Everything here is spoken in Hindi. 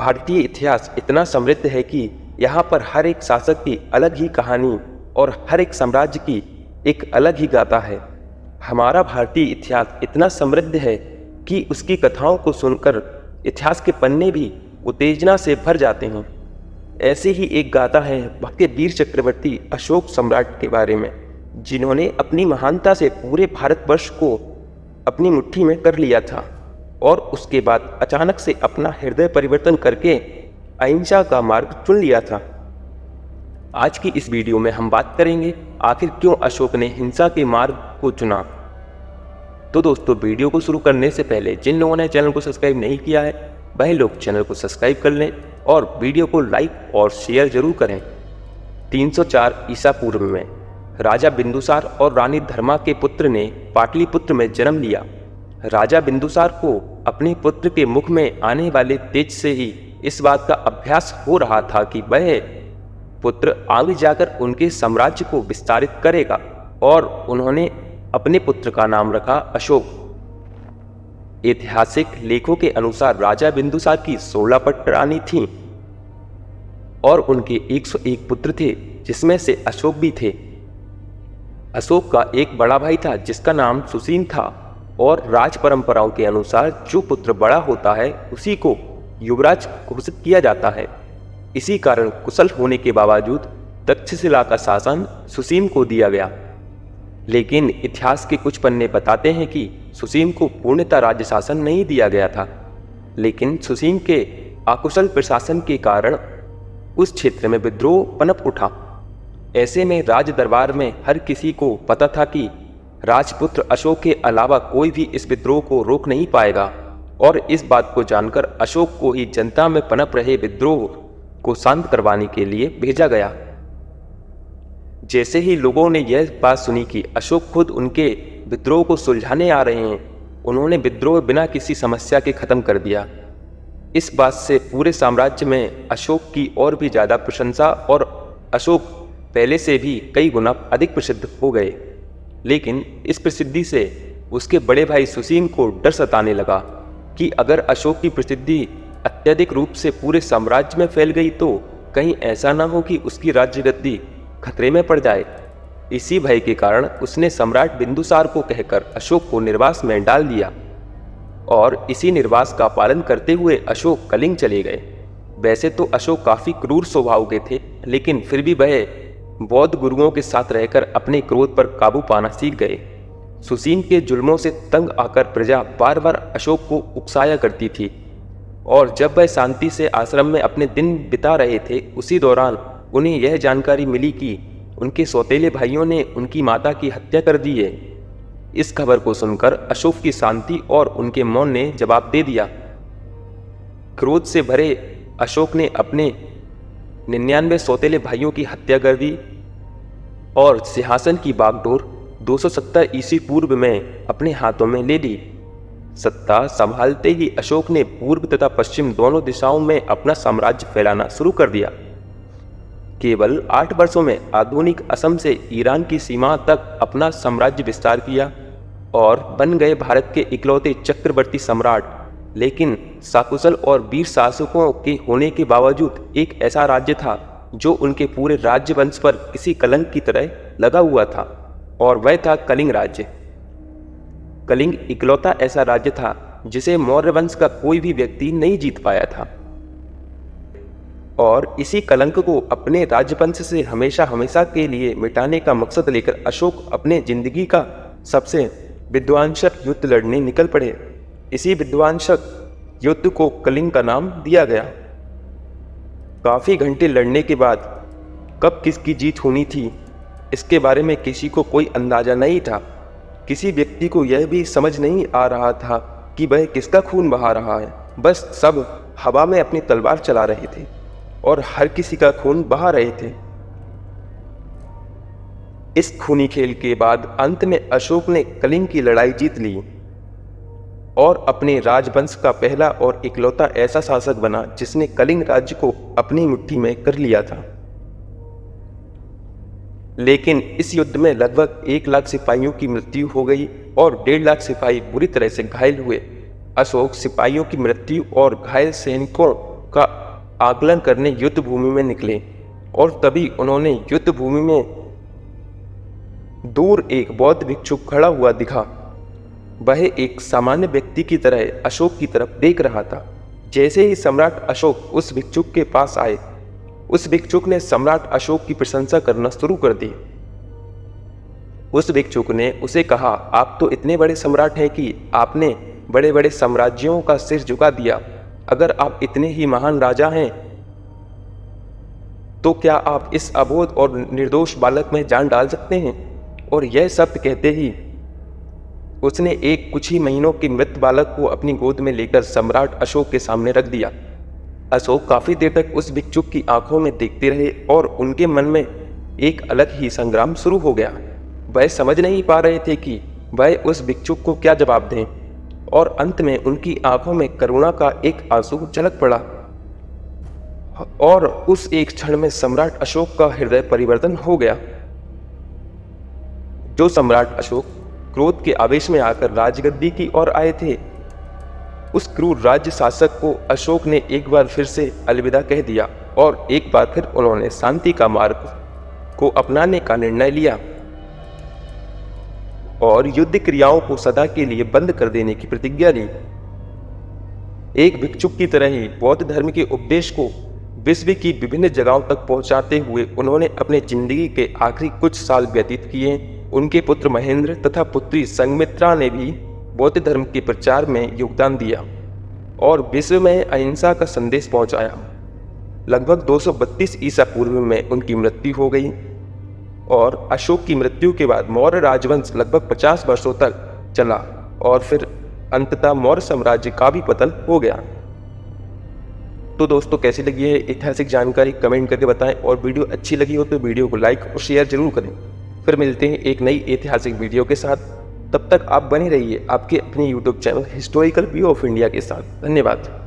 भारतीय इतिहास इतना समृद्ध है कि यहाँ पर हर एक शासक की अलग ही कहानी और हर एक साम्राज्य की एक अलग ही गाथा है। हमारा भारतीय इतिहास इतना समृद्ध है कि उसकी कथाओं को सुनकर इतिहास के पन्ने भी उत्तेजना से भर जाते हैं। ऐसे ही एक गाथा है भव्य वीर चक्रवर्ती अशोक सम्राट के बारे में, जिन्होंने अपनी महानता से पूरे भारतवर्ष को अपनी मुट्ठी में कर लिया था और उसके बाद अचानक से अपना हृदय परिवर्तन करके अहिंसा का मार्ग चुन लिया था। आज की इस वीडियो में हम बात करेंगे आखिर क्यों अशोक ने हिंसा के मार्ग को चुना। तो दोस्तों, वीडियो को शुरू करने से पहले जिन लोगों ने चैनल को सब्सक्राइब नहीं किया है वह लोग चैनल को सब्सक्राइब कर लें और वीडियो को लाइक और शेयर जरूर करें। 304 ईसा पूर्व में राजा बिंदुसार और रानी धर्मा के पुत्र ने पाटलिपुत्र में जन्म लिया। राजा बिंदुसार को अपने पुत्र के मुख में आने वाले तेज से ही इस बात का अभ्यास हो रहा था कि वह पुत्र आगे जाकर उनके साम्राज्य को विस्तारित करेगा और उन्होंने अपने पुत्र का नाम रखा अशोक। ऐतिहासिक लेखों के अनुसार राजा बिंदुसार की 16 पट रानी थीं और उनके 101 पुत्र थे, जिसमें से अशोक भी थे। अशोक का एक बड़ा भाई था जिसका नाम सुसीम था और राज परंपराओं के अनुसार जो पुत्र बड़ा होता है उसी को युवराज घोषित किया जाता है। इसी कारण कुशल होने के बावजूद तक्षशिला का शासन सुसीम को दिया गया। लेकिन इतिहास के कुछ पन्ने बताते हैं कि सुसीम को पूर्णतः राज्य शासन नहीं दिया गया था, लेकिन सुसीम के अकुशल प्रशासन के कारण उस क्षेत्र में विद्रोह पनप उठा। ऐसे में राज दरबार में हर किसी को पता था कि राजपुत्र अशोक के अलावा कोई भी इस विद्रोह को रोक नहीं पाएगा और इस बात को जानकर अशोक को ही जनता में पनप रहे विद्रोह को शांत करवाने के लिए भेजा गया। जैसे ही लोगों ने यह बात सुनी कि अशोक खुद उनके विद्रोह को सुलझाने आ रहे हैं, उन्होंने विद्रोह बिना किसी समस्या के खत्म कर दिया। इस बात से पूरे साम्राज्य में अशोक की और भी ज्यादा प्रशंसा और अशोक पहले से भी कई गुना अधिक प्रसिद्ध हो गए। लेकिन इस प्रसिद्धि से उसके बड़े भाई सुसीम को डर सताने लगा कि अगर अशोक की प्रसिद्धि अत्यधिक रूप से पूरे साम्राज्य में फैल गई तो कहीं ऐसा ना हो कि उसकी राज्य गद्दी खतरे में पड़ जाए। इसी भय के कारण उसने सम्राट बिंदुसार को कहकर अशोक को निर्वास में डाल दिया और इसी निर्वास का पालन करते हुए अशोक कलिंग चले गए। वैसे तो अशोक काफी क्रूर स्वभाव के थे, लेकिन फिर भी वह बौद्ध गुरुओं के साथ रहकर अपने क्रोध पर काबू पाना सीख गए। सुसीम के जुल्मों से तंग आकर प्रजा बार बार अशोक को उकसाया करती थी और जब वह शांति से आश्रम में अपने दिन बिता रहे थे, उसी दौरान उन्हें यह जानकारी मिली कि उनके सौतेले भाइयों ने उनकी माता की हत्या कर दी है। इस खबर को सुनकर अशोक की शांति और उनके मौन ने जवाब दे दिया। क्रोध से भरे अशोक ने अपने 99 सौतेले भाइयों की हत्या कर दी और सिंहासन की बागडोर 270 ईस्वी पूर्व में अपने हाथों में ले ली। सत्ता संभालते ही अशोक ने पूर्व तथा पश्चिम दोनों दिशाओं में अपना साम्राज्य फैलाना शुरू कर दिया। केवल 8 वर्षों में आधुनिक असम से ईरान की सीमा तक अपना साम्राज्य विस्तार किया और बन गए भारत के इकलौते चक्रवर्ती सम्राट। लेकिन सकुशल और वीर शासकों के होने के बावजूद एक ऐसा राज्य था जो उनके पूरे राज्य वंश पर किसी कलंक की तरह लगा हुआ था और वह था कलिंग राज्य। कलिंग इकलौता ऐसा राज्य था जिसे मौर्य वंश का कोई भी व्यक्ति नहीं जीत पाया था और इसी कलंक को अपने राजवंश से हमेशा हमेशा के लिए मिटाने का मकसद लेकर अशोक अपने जिंदगी का सबसे विध्वंसक युद्ध लड़ने निकल पड़े। इसी विध्वंसक युद्ध को कलिंग का नाम दिया गया। काफी घंटे लड़ने के बाद कब किसकी जीत होनी थी, इसके बारे में किसी को कोई अंदाजा नहीं था। किसी व्यक्ति को यह भी समझ नहीं आ रहा था कि वह किसका खून बहा रहा है। बस सब हवा में अपनी तलवार चला रहे थे और हर किसी का खून बहा रहे थे। इस खूनी खेल के बाद अंत में अशोक ने कलिंग की लड़ाई जीत ली और अपने राजवंश का पहला और इकलौता ऐसा शासक बना जिसने कलिंग राज्य को अपनी मुट्ठी में कर लिया था। लेकिन इस युद्ध में लगभग 1 लाख सिपाहियों की मृत्यु हो गई और 1.5 लाख सिपाही बुरी तरह से घायल हुए। अशोक सिपाहियों की मृत्यु और घायल सैनिकों का आकलन करने युद्ध भूमि में निकले और तभी उन्होंने युद्ध भूमि में दूर एक बौद्ध भिक्षु खड़ा हुआ दिखा। वह एक सामान्य व्यक्ति की तरह अशोक की तरफ देख रहा था। जैसे ही सम्राट अशोक उस भिक्षुक के पास आए, उस भिक्षुक ने सम्राट अशोक की प्रशंसा करना शुरू कर दी। उस भिक्षुक ने उसे कहा, आप तो इतने बड़े सम्राट हैं कि आपने बड़े बड़े साम्राज्यों का सिर झुका दिया। अगर आप इतने ही महान राजा हैं तो क्या आप इस अबोध और निर्दोष बालक में जान डाल सकते हैं? और यह शब्द कहते ही उसने एक कुछ ही महीनों के मृत बालक को अपनी गोद में लेकर सम्राट अशोक के सामने रख दिया। अशोक काफी देर तक उस भिक्षुक की आंखों में देखते रहे और उनके मन में एक अलग ही संग्राम शुरू हो गया। वह समझ नहीं पा रहे थे कि वह उस भिक्षुक को क्या जवाब दें, और अंत में उनकी आंखों में करुणा का एक आंसू झलक पड़ा और उस एक क्षण में सम्राट अशोक का हृदय परिवर्तन हो गया। जो सम्राट अशोक क्रोध के आवेश में आकर राजगद्दी की ओर आए थे, उस क्रूर राज्य शासक को अशोक ने एक बार फिर से अलविदा कह दिया और एक बार फिर उन्होंने शांति का मार्ग को अपनाने का निर्णय लिया और युद्ध क्रियाओं को सदा के लिए बंद कर देने की प्रतिज्ञा ली। एक भिक्षुक की तरह ही बौद्ध धर्म के उपदेश को विश्व की विभिन्न जगहों तक पहुंचाते हुए उन्होंने अपने जिंदगी के आखिरी कुछ साल व्यतीत किए। उनके पुत्र महेंद्र तथा पुत्री संघमित्रा ने भी बौद्ध धर्म के प्रचार में योगदान दिया और विश्व में अहिंसा का संदेश पहुंचाया। लगभग 232 ईसा पूर्व में उनकी मृत्यु हो गई और अशोक की मृत्यु के बाद मौर्य राजवंश लगभग 50 वर्षों तक चला और फिर अंततः मौर्य साम्राज्य का भी पतन हो गया। तो दोस्तों, कैसी लगी है ऐतिहासिक जानकारी कमेंट करके बताएं और वीडियो अच्छी लगी हो तो वीडियो को लाइक और शेयर जरूर करें। फिर मिलते हैं एक नई ऐतिहासिक वीडियो के साथ। तब तक आप बने रहिए आपके अपने YouTube channel historical view of India के साथ। धन्यवाद।